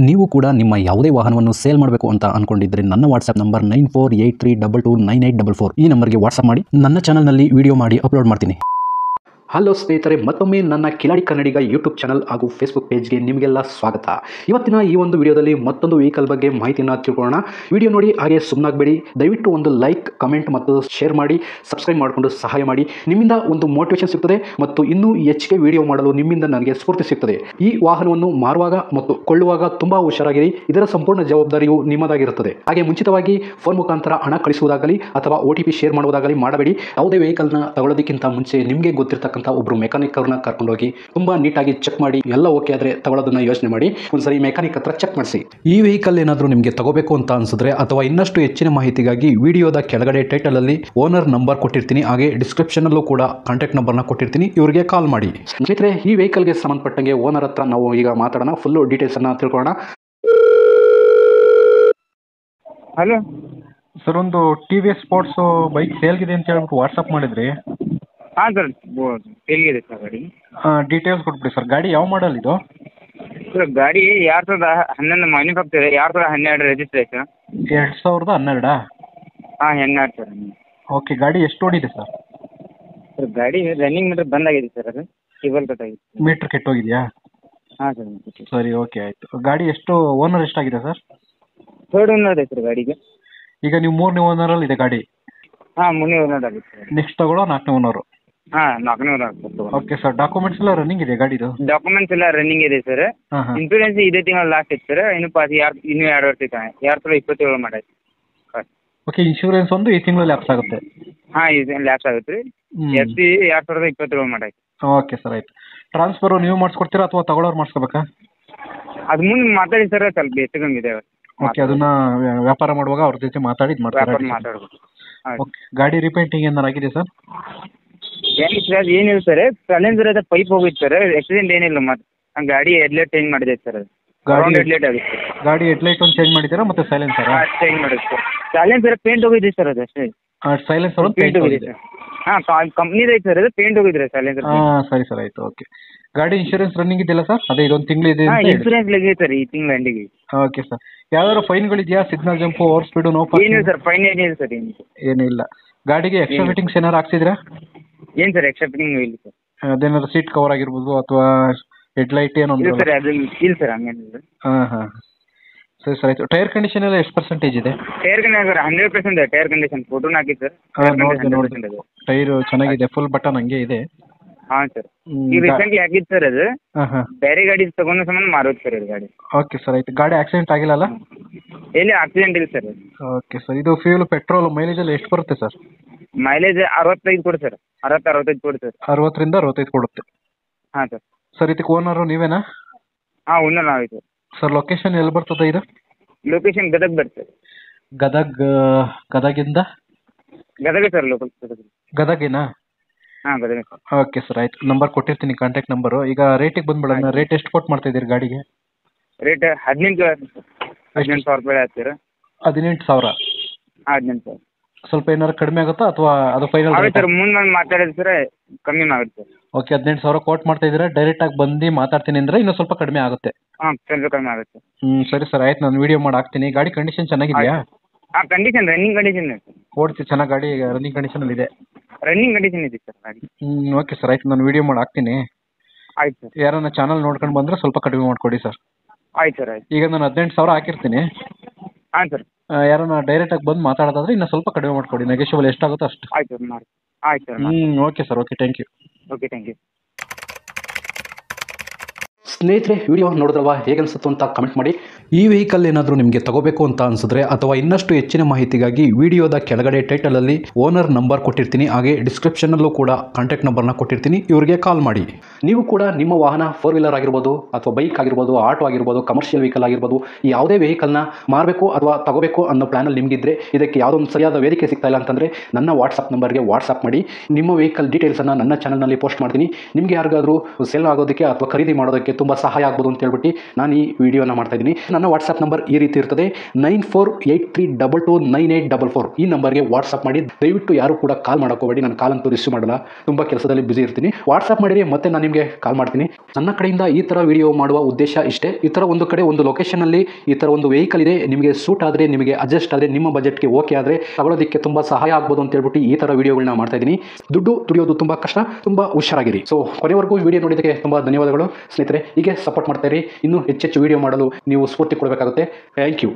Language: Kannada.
ನೀವು ಕೂಡ ನಿಮ್ಮ ಯಾವುದೇ ವಾಹನವನ್ನು ಸೇಲ್ ಮಾಡಬೇಕು ಅಂತ ಅನ್ಕೊಂಡಿದ್ರೆ ನನ್ನ ವಾಟ್ಸ್ಆಪ್ ನಂಬರ್ 9483229844 ಈ ನಂಬರ್ಗೆ ವಾಟ್ಸ್ಆಪ್ ಮಾಡಿ. ನನ್ನ ಚಾನಲ್ನಲ್ಲಿ ವಿಡಿಯೋ ಮಾಡಿ ಅಪ್ಲೋಡ್ ಮಾಡ್ತೀನಿ. ಹಲೋ ಸ್ನೇಹಿತರೆ, ಮತ್ತೊಮ್ಮೆ ನನ್ನ ಕಿಲಾಡಿ ಕನ್ನಡಿಗ ಯೂಟ್ಯೂಬ್ ಚಾನಲ್ ಹಾಗೂ ಫೇಸ್ಬುಕ್ ಪೇಜ್ಗೆ ನಿಮಗೆಲ್ಲ ಸ್ವಾಗತ. ಇವತ್ತಿನ ಈ ಒಂದು ವಿಡಿಯೋದಲ್ಲಿ ಮತ್ತೊಂದು ವೆಹಿಕಲ್ ಬಗ್ಗೆ ಮಾಹಿತಿಯನ್ನು ತಿಳ್ಕೊಳ್ಳೋಣ. ವಿಡಿಯೋ ನೋಡಿ ಹಾಗೆ ಸುಮ್ಮನಾಗಬೇಡಿ. ದಯವಿಟ್ಟು ಒಂದು ಲೈಕ್, ಕಮೆಂಟ್ ಮತ್ತು ಶೇರ್ ಮಾಡಿ, ಸಬ್ಸ್ಕ್ರೈಬ್ ಮಾಡಿಕೊಂಡು ಸಹಾಯ ಮಾಡಿ. ನಿಮ್ಮಿಂದ ಒಂದು ಮೋಟಿವೇಶನ್ ಸಿಗ್ತದೆ ಮತ್ತು ಇನ್ನೂ ಹೆಚ್ಚಿಗೆ ವಿಡಿಯೋ ಮಾಡಲು ನಿಮ್ಮಿಂದ ನನಗೆ ಸ್ಫೂರ್ತಿ ಸಿಗ್ತದೆ. ಈ ವಾಹನವನ್ನು ಮಾರುವಾಗ ಮತ್ತು ಕೊಳ್ಳುವಾಗ ತುಂಬ ಹುಷಾರಾಗಿರಿ. ಇದರ ಸಂಪೂರ್ಣ ಜವಾಬ್ದಾರಿಯು ನಿಮ್ಮದಾಗಿರುತ್ತದೆ. ಹಾಗೆ ಮುಂಚಿತವಾಗಿ ಫೋನ್ ಮುಖಾಂತರ ಹಣ ಕಳಿಸುವುದಾಗಲಿ ಅಥವಾ OTP ಶೇರ್ ಮಾಡುವುದಾಗಲಿ ಮಾಡಬೇಡಿ. ಯಾವುದೇ ವೆಹಿಕಲ್ನ ತಗೊಳ್ಳೋದಕ್ಕಿಂತ ಮುಂಚೆ ನಿಮಗೆ ಗೊತ್ತಿರತಕ್ಕಂಥ ಒಬ್ರು ಮೆಕ್ಯಾನಿಕ್ ಅವ್ರನ್ನ ಕರ್ಕೊಂಡೋಗಿ ತುಂಬಾ ನೀಟಾಗಿ ಚೆಕ್ ಮಾಡಿ, ಎಲ್ಲ ಓಕೆ ಆದ್ರೆ ತಗೊಳ್ಳೋದನ್ನ ಯೋಚನೆ ಮಾಡಿ. ಒಂದ್ಸರಿ ಮೆಕ್ಯಾನಿಕ್ ಹತ್ರ ಚೆಕ್ ಮಾಡಿಸಿ. ಈ ವೆಹಿಕಲ್ ಏನಾದರೂ ನಿಮಗೆ ತಗೋಬೇಕು ಅಂತ ಅನ್ಸಿದ್ರೆ ಅಥವಾ ಇನ್ನಷ್ಟು ಹೆಚ್ಚಿನ ಮಾಹಿತಿಗಾಗಿ ವಿಡಿಯೋದ ಕೆಳಗಡೆ ಟೈಟಲ್ ಅಲ್ಲಿ ಓನರ್ ನಂಬರ್ ಕೊಟ್ಟಿರ್ತೀನಿ, ಹಾಗೆ ಡಿಸ್ಕ್ರಿಪ್ಷನ್ ಅಲ್ಲೂ ಕೂಡ ಕಾಂಟ್ಯಾಕ್ಟ್ ನಂಬರ್ನ ಕೊಟ್ಟಿರ್ತೀನಿ, ಇವರಿಗೆ ಕಾಲ್ ಮಾಡಿ. ಸ್ನೇಹಿತರೆ, ಈ ವೆಹಿಕಲ್ಗೆ ಸಂಬಂಧಪಟ್ಟಂಗೆ ಓನರ್ ಹತ್ರ ನಾವು ಈಗ ಮಾತಾಡೋಣ, ಫುಲ್ ಡೀಟೇಲ್ಸ್ ಅನ್ನ ತಿಳ್ಕೊಳ್ಳೋಣ. ಹಲೋ ಸರ್, ಒಂದು TVS ಸ್ಪೋರ್ಟ್ಸ್ ಬೈಕ್ ಸೇಲ್ಗಿದೆ ಅಂತ ಹೇಳ್ಬಿಟ್ಟು ವಾಟ್ಸಪ್ ಮಾಡಿದ್ರಿ. ಹಾಂ ಸರ್, ಎಲ್ಲಿದೆ ಸರ್ ಗಾಡಿ? ಡೀಟೇಲ್ಸ್ ಕೊಟ್ಬಿಡಿ ಸರ್. ಗಾಡಿ ಯಾವ ಮಾಡಲ್ ಇದು? ಸರ್ ಗಾಡಿ 2011 ಮ್ಯಾನುಫ್ಯಾಕ್ಚರ್, 2012 ರಿಜಿಸ್ಟ್ರೇಷನ್. 2012? ಹಾಂ, 12 ಸರ್. ಓಕೆ, ಗಾಡಿ ಎಷ್ಟು ಓಡಿದೆ ಸರ್? ಸರ್ ಗಾಡಿ ರನ್ನಿಂಗ್ ಮೀಟರ್ ಬಂದಾಗಿದೆ ಸರ್, ಅದು ಕೇಬಲ್ ಕಟ್ ಆಗಿದೆ. ಮೀಟ್ರ್ ಕೆಟ್ಟೋಗಿದೆಯಾ? ಹಾಂ ಸರ್. ಸರಿ, ಓಕೆ ಆಯಿತು. ಗಾಡಿ ಎಷ್ಟು ಓನರ್ ಎಷ್ಟಾಗಿದೆ ಸರ್? ಥರ್ಡ್ ಓನರ್ ಇದೆ ಸರ್ ಗಾಡಿಗೆ. ಈಗ ನೀವು 3ನೇ ಓನರಲ್ಲಿ ಇದೆ ಗಾಡಿ? ಹಾಂ, 3ನೇ ಓನರ್ ಆಗಿದೆ ಸರ್. ನೆಕ್ಸ್ಟ್ ತಗೊಳ್ಳೋ 4ನೇ ಓನರು? ಹಾಂ, 4ನೇ ಓನರ್ ಆಗ್ತದೆ. ಓಕೆ ಸರ್, ಡಾಕ್ಯುಮೆಂಟ್ಸ್ ಎಲ್ಲ ರನ್ನಿಂಗ್ ಇದೆ ಗಾಡಿದು? ಡಾಕ್ಯುಮೆಂಟ್ಸ್ ಎಲ್ಲ ರನ್ನಿಂಗ್ ಇದೆ ಸರ್. ಇನ್ಶೂರೆನ್ಸ್ ಇದೇ ತಿಂಗಳು ಲಾಸ್ಟ್ ಇತ್ತು ಸರ್, ಇನ್ನೂ 2 ವರ್ಷ ಇದೆ. 2027 ಮಾಡೈತೆ. ಓಕೆ, ಇನ್ಶೂರೆನ್ಸ್ ಒಂದು ಈ ತಿಂಗಳು ಲ್ಯಾಪ್ಸ್ ಆಗುತ್ತೆ? ಹಾಂ, ಇದು ಲ್ಯಾಪ್ಸ್ ಆಗುತ್ತೆ ರೀ. FC 2027 ಮಾಡೈತೆ. ಓಕೆ ಸರ್, ಆಯ್ತು. ಟ್ರಾನ್ಸ್ಫರು ನೀವು ಮಾಡಿಸ್ಕೊಡ್ತೀರಾ ಅಥವಾ ತಗೊಳ್ಳೋರು ಮಾಡಿಸ್ಕೋಬೇಕಾ? ಅದು ಮುಂದೆ ಮಾತಾಡಿ ಸರ್, ಸ್ವಲ್ಪ ಹೆಚ್ಚಿಗೆ. ಓಕೆ, ಅದನ್ನ ವ್ಯಾಪಾರ ಮಾಡುವಾಗ ಅವ್ರ ಜೊತೆ ಮಾತಾಡಿ ಮಾತಾಡ್ಬೇಕು. ಓಕೆ, ಗಾಡಿ ರಿಪೇಂಟಿಂಗ್ ಏನಾರು ಆಗಿದೆ ಸರ್? ಏನಿಲ್ಲ ಸರ್, ಸೈಲೆನ್ಸರ್ ಅದ ಪೈಪ್ ಹೋಗಿತ್ತು ಸರ್, ಆಕ್ಸಿಡೆಂಟ್ ಏನಿಲ್ಲ. ಮತ್ತೆ ಗಾಡಿ ಹೆಡ್ಲೈಟ್ ಚೇಂಜ್ ಮಾಡಿದೆ ಸರ್, ಅದು ಹೆಡ್ಲೈಟ್ ಆಗುತ್ತೆ. ಗಾಡಿ ಹೆಡ್ಲೈಟ್ ಒಂದು ಚೇಂಜ್ ಮಾಡಿದ್ದೀರಾ ಮತ್ತೆ ಸೈಲೆನ್ಸರ್ ಚೇಂಜ್ ಮಾಡಿದೆ ಸರ್. ಸೈಲೆನ್ಸರ್ ಪೇಂಟ್ ಹೋಗಿದೆ ಸರ್, ಅದು ಅಷ್ಟೇ. ಸೈಲೆನ್ಸರ್ ಒಂದು ಪೇಂಟ್ ಹೋಗಿದೆ ಸರ್. ಹಾಂ, ಕಂಪ್ನಿದು ಐತೆ ಸರ್, ಅದು ಪೇಂಟ್ ಹೋಗಿದ್ರೆ ಸೈಲೆನ್ಸರ್. ಹಾಂ, ಸರಿ ಸರ್, ಆಯಿತು. ಓಕೆ, ಗಾಡಿ ಇನ್ಶೂರೆನ್ಸ್ ರನ್ನಿಂಗ್ ಇದೆಯಲ್ಲ ಸರ್? ಅದೇ ಇದೊಂದು ತಿಂಗಳು ಇದೆ? ಇನ್ಶೂರೆನ್ಸ್ ಲಗಿದೆ ಸರ್, ಈ ತಿಂಗಳ ಎಂಡಿಗೆ. ಓಕೆ ಸರ್, ಯಾವ್ದಾದ್ರು ಫೈನ್ಗಳಿದೆಯಾ? Signal jump, over speed, no parking? ಏನಿಲ್ಲ ಸರ್, ಫೈನ್ ಏನಿಲ್ಲ ಸರ್. ಏನಿಲ್ಲ. ಗಾಡಿಗೆ ಎಕ್ಸ್ಟ್ರಾ ಫಿಟ್ಟಿಂಗ್ಸ್ ಏನಾರು ಹಾಕ್ಸಿದ್ರಾ? ಏನು ಸರ್, ಎಕ್ಸ್ಟ್ರಾ ಫಿಟ್ಟಿಂಗ್ ಇಲ್ಲ ಸರ್. ಅದೇನಾದ್ರು ಸೀಟ್ ಕವರ್ ಆಗಿರ್ಬೋದು ಅಥವಾ ಹೆಡ್ಲೈಟ್ ಏನೋ? ಇಲ್ಲ ಸರ್, ಅದು ಇಲ್ಲ ಸರ್, ಹಂಗೇನಿಲ್ಲ. ಹಾಂ, ಸರಿ ಸರ್, ಆಯಿತು. ಟೈರ್ ಕಂಡೀಷನ್ ಎಲ್ಲ ಎಷ್ಟು ಪರ್ಸೆಂಟೇಜ್ ಇದೆ? Tyre condition sir 100% tyre condition. ಫೋಟೋನ ಹಾಕಿ ಸರ್. ನೋಡಿ, ಟೈರು ಚೆನ್ನಾಗಿದೆ, ಫುಲ್ ಬಟನ್ ಹಂಗೆ ಇದೆ. ಹಾಂ ಸರ್, ಈಗ ರೀಸೆಂಟ್ಲಿ ಆಗಿತ್ತು ಸರ್ ಅದು. ಬೇರೆ ಗಾಡಿ ತಗೊಂಡು ಸಂಬಂಧ ಮಾರೋದು ಸರ್ ಇದು ಗಾಡಿ. ಓಕೆ ಸರ್, ಆಯ್ತು. ಗಾಡಿ ಆಕ್ಸಿಡೆಂಟ್ ಆಗಿಲ್ಲಲ್ಲ? ಎಲ್ಲಿ ಆಕ್ಸಿಡೆಂಟ್ ಇಲ್ಲ ಸರ್. ಓಕೆ ಸರ್, ಇದು ಫ್ಯೂಲ್, ಪೆಟ್ರೋಲ್, ಮೈಲೇಜ್ ಎಲ್ಲ ಎಷ್ಟು ಬರುತ್ತೆ ಸರ್? ಮೈಲೇಜ್ 65 ಕೊಡಿ ಸರ್. 60-65 ಕೊಡಿ ಸರ್. 60ರಿಂದ 65 ಕೊಡುತ್ತೆ. ಹಾಂ ಸರ್. ಸರ್, ಇದಕ್ಕೆ ಓನರು ನೀವೇನಾ? ಹಾಂ, ಓನರ್ ನಾವೈತೆ ಸರ್. ಲೊಕೇಶನ್ ಎಲ್ಲಿ ಬರ್ತದೆ ಇದು? ಲೊಕೇಶನ್ ಗದಗ್ ಬರ್ತದೆ. ಗದಗಿಂದ? ಗದಗ ಸರ್, ಲೋಕಲ್ ಗದಗಿನಾ? ಹಾಂ, ಗದಗ. ಓಕೆ ಸರ್, ಆಯ್ತು. ನಂಬರ್ ಕೊಟ್ಟಿರ್ತೀನಿ, ಕಾಂಟ್ಯಾಕ್ಟ್ ನಂಬರು. ಈಗ ರೇಟಿಗೆ ಬಂದ್ಬಿಡೋಣ. ರೇಟ್ ಎಷ್ಟು ಕೊಟ್ಟು ಮಾಡ್ತಾ ಇದ್ದೀರಿ ಗಾಡಿಗೆ? ರೇಟ್ 18,000 ರೂಪಾಯಿ ಆಗ್ತೀರ. 18,000? ಹಾಂ, 18,000. ಸ್ವಲ್ಪ ಏನಾರು ಕಡಿಮೆ ಆಗುತ್ತಾ ಅಥವಾ ಅದು ಫೈನಲ್? ಆಗುತ್ತೆ ಸರ್, ಮುಂದೆ ಮಾತಾಡಿದ್ರೆ ಸರ್ ಕಮ್ಮಿ ಆಗುತ್ತೆ. ಓಕೆ, 18,000 ಕೋಟ್ ಮಾಡ್ತಾ ಇದ್ದೀರಾ. ಡೈರೆಕ್ಟಾಗಿ ಬಂದು ಮಾತಾಡ್ತೀನಿ ಅಂದರೆ ಇನ್ನೂ ಸ್ವಲ್ಪ ಕಡಿಮೆ ಆಗುತ್ತೆ. ಹಾಂ, ಸ್ವಲ್ಪ ಕಮ್ಮಿ ಆಗುತ್ತೆ. ಸರಿ ಸರ್, ಆಯ್ತು. ನಾನು ವಿಡಿಯೋ ಮಾಡಿ ಹಾಕ್ತೀನಿ. ಗಾಡಿ ಕಂಡೀಷನ್ ಚೆನ್ನಾಗಿದೆಯಾ? ಹಾಂ, ಕಂಡೀಷನ್ ರನ್ನಿಂಗ್ ಕಂಡೀಷನ್ ಇದೆ ಸರ್. ಓಡಿಸಿ ಚೆನ್ನಾಗಿ ಗಾಡಿ ರನ್ನಿಂಗ್ ಕಂಡೀಷನಲ್ಲಿ ಇದೆ? ರನ್ನಿಂಗ್ ಕಂಡೀಷನ್ ಇದೆ ಸರ್ ಗಾಡಿ. ಓಕೆ ಸರ್, ಆಯ್ತು. ನಾನು ವಿಡಿಯೋ ಮಾಡಿ ಹಾಕ್ತೀನಿ. ಆಯ್ತು ಸರ್. ಯಾರನ್ನ ಚಾನಲ್ ನೋಡ್ಕೊಂಡು ಬಂದರೆ ಸ್ವಲ್ಪ ಕಡಿಮೆ ಮಾಡಿಕೊಡಿ ಸರ್. ಆಯ್ತು ಸರ್, ಆಯ್ತು. ಈಗ ನಾನು 18,000 ಹಾಕಿರ್ತೀನಿ. ಹಾಂ ಸರ್. ಯಾರನ್ನ ಡೈರೆಕ್ಟಾಗಿ ಬಂದು ಮಾತಾಡೋದಾದ್ರೆ ಇನ್ನೂ ಸ್ವಲ್ಪ ಕಡಿಮೆ ಮಾಡಿಕೊಡಿ. ನೆಗೆಷಿಯಬಲ್ ಎಷ್ಟಾಗುತ್ತೋ ಅಷ್ಟು. ಆಯ್ತು ಸರ್, ಮಾಡಿ. ಆಯ್ತು sir. Okay sir, okay, thank you. Okay, thank you. ಸ್ನೇಹಿತರೆ, ವಿಡಿಯೋ ನೋಡಿದ್ರಲ್ವಾ, ಹೇಗನ್ಸುತ್ತು ಅಂತ ಕಮೆಂಟ್ ಮಾಡಿ. ಈ ವೆಹಿಕಲ್ ಏನಾದರೂ ನಿಮಗೆ ತಗೋಬೇಕು ಅಂತ ಅನ್ಸಿದ್ರೆ ಅಥವಾ ಇನ್ನಷ್ಟು ಹೆಚ್ಚಿನ ಮಾಹಿತಿಗಾಗಿ ವಿಡಿಯೋದ ಕೆಳಗಡೆ ಟೈಟಲಲ್ಲಿ ಓನರ್ ನಂಬರ್ ಕೊಟ್ಟಿರ್ತೀನಿ, ಹಾಗೆ ಡಿಸ್ಕ್ರಿಪ್ಷನಲ್ಲೂ ಕೂಡ ಕಾಂಟ್ಯಾಕ್ಟ್ ನಂಬರ್ನ ಕೊಟ್ಟಿರ್ತೀನಿ, ಇವರಿಗೆ ಕಾಲ್ ಮಾಡಿ. ನೀವು ಕೂಡ ನಿಮ್ಮ ವಾಹನ 4 ವೀಲರ್ ಆಗಿರ್ಬೋದು ಅಥವಾ ಬೈಕ್ ಆಗಿರ್ಬೋದು, ಆಟೋ ಆಗಿರ್ಬೋದು, ಕಮರ್ಷಿಯಲ್ ವೆಹಿಕಲ್ ಆಗಿರ್ಬೋದು, ಯಾವುದೇ ವೆಹಿಕಲ್ನ ಮಾರಬೇಕು ಅಥವಾ ತಗೋಬೇಕು ಅನ್ನೋ ಪ್ಲಾನಲ್ಲಿ ನಿಮಗಿದ್ರೆ, ಇದಕ್ಕೆ ಯಾವುದೊಂದು ಸರಿಯಾದ ವೇದಿಕೆ ಸಿಗ್ತಾ ಇಲ್ಲ ಅಂತಂದರೆ ನನ್ನ ವಾಟ್ಸಪ್ ನಂಬರ್ಗೆ ವಾಟ್ಸಪ್ ಮಾಡಿ. ನಿಮ್ಮ ವೆಹಿಕಲ್ ಡೀಟೇಲ್ಸನ್ನು ನನ್ನ ಚಾನಲ್ನಲ್ಲಿ ಪೋಸ್ಟ್ ಮಾಡ್ತೀನಿ. ನಿಮಗೆ ಯಾರಿಗಾದರೂ ಸೇಲ್ ಆಗೋದಕ್ಕೆ ಅಥವಾ ಖರೀದಿ ಮಾಡೋದಕ್ಕೆ ತುಂಬ ಸಹಾಯ ಆಗ್ಬೋದು ಅಂತ ಹೇಳ್ಬಿಟ್ಟು ನಾನು ಈ ವಿಡಿಯೋನ ಮಾಡ್ತಾ ಇದ್ದೀನಿ. ನನ್ನ ವಾಟ್ಸಪ್ ನಂಬರ್ ಈ ರೀತಿ ಇರ್ತದೆ 9483229844. ಈ ನಂಬರ್ಗೆ ವಾಟ್ಸಪ್ ಮಾಡಿ. ದಯವಿಟ್ಟು ಯಾರು ಕೂಡ ಕಾಲ್ ಮಾಡೋಕೋಬೇಡಿ, ನಾನು ಕಾಲ್ ಅಂತೂ ರಿಸೀವ್ ಮಾಡಲ್ಲ, ತುಂಬ ಕೆಲಸದಲ್ಲಿ ಬ್ಯುಸಿ ಇರ್ತೀನಿ. ವಾಟ್ಸಪ್ ಮಾಡಿರಿ, ಮತ್ತೆ ನಾನು ನಿಮಗೆ ಕಾಲ್ ಮಾಡ್ತೀನಿ. ನನ್ನ ಕಡೆಯಿಂದ ಈ ಥರ ವಿಡಿಯೋ ಮಾಡುವ ಉದ್ದೇಶ ಇಷ್ಟೇ. ಈ ಥರ ಒಂದು ಕಡೆ ಒಂದು ಲೊಕೇಶನಲ್ಲಿ ಈ ಥರ ಒಂದು ವೆಹಿಕಲ್ ಇದೆ, ನಿಮಗೆ ಸೂಟ್ ಆದರೆ, ನಿಮಗೆ ಅಡ್ಜಸ್ಟ್ ಆದರೆ, ನಿಮ್ಮ ಬಜೆಟ್ಗೆ ಓಕೆ ಆದರೆ ತಗೊಳ್ಳೋದಕ್ಕೆ ತುಂಬ ಸಹಾಯ ಆಗ್ಬೋದು ಅಂತ ಹೇಳ್ಬಿಟ್ಟು ಈ ಥರ ವಿಡಿಯೋಗಳನ್ನ ಮಾಡ್ತಾ ಇದ್ದೀನಿ. ದುಡ್ಡು ದುಡಿಯೋದು ತುಂಬ ಕಷ್ಟ, ತುಂಬ ಹುಷಾರಾಗಿರಿ. ಸೊ ಕೊನೆವರೆಗೂ ವಿಡಿಯೋ ನೋಡಿದ್ದಕ್ಕೆ ತುಂಬ ಧನ್ಯವಾದಗಳು ಸ್ನೇಹಿತರೆ. ಹೀಗೆ ಸಪೋರ್ಟ್ ಮಾಡ್ತಾ ಇರಿ. ಇನ್ನೂ ಹೆಚ್ಚೆಚ್ಚು ವಿಡಿಯೋ ಮಾಡಲು ನೀವು ಸ್ಫೂರ್ತಿ ಕೊಡಬೇಕಾಗುತ್ತೆ. Thank you.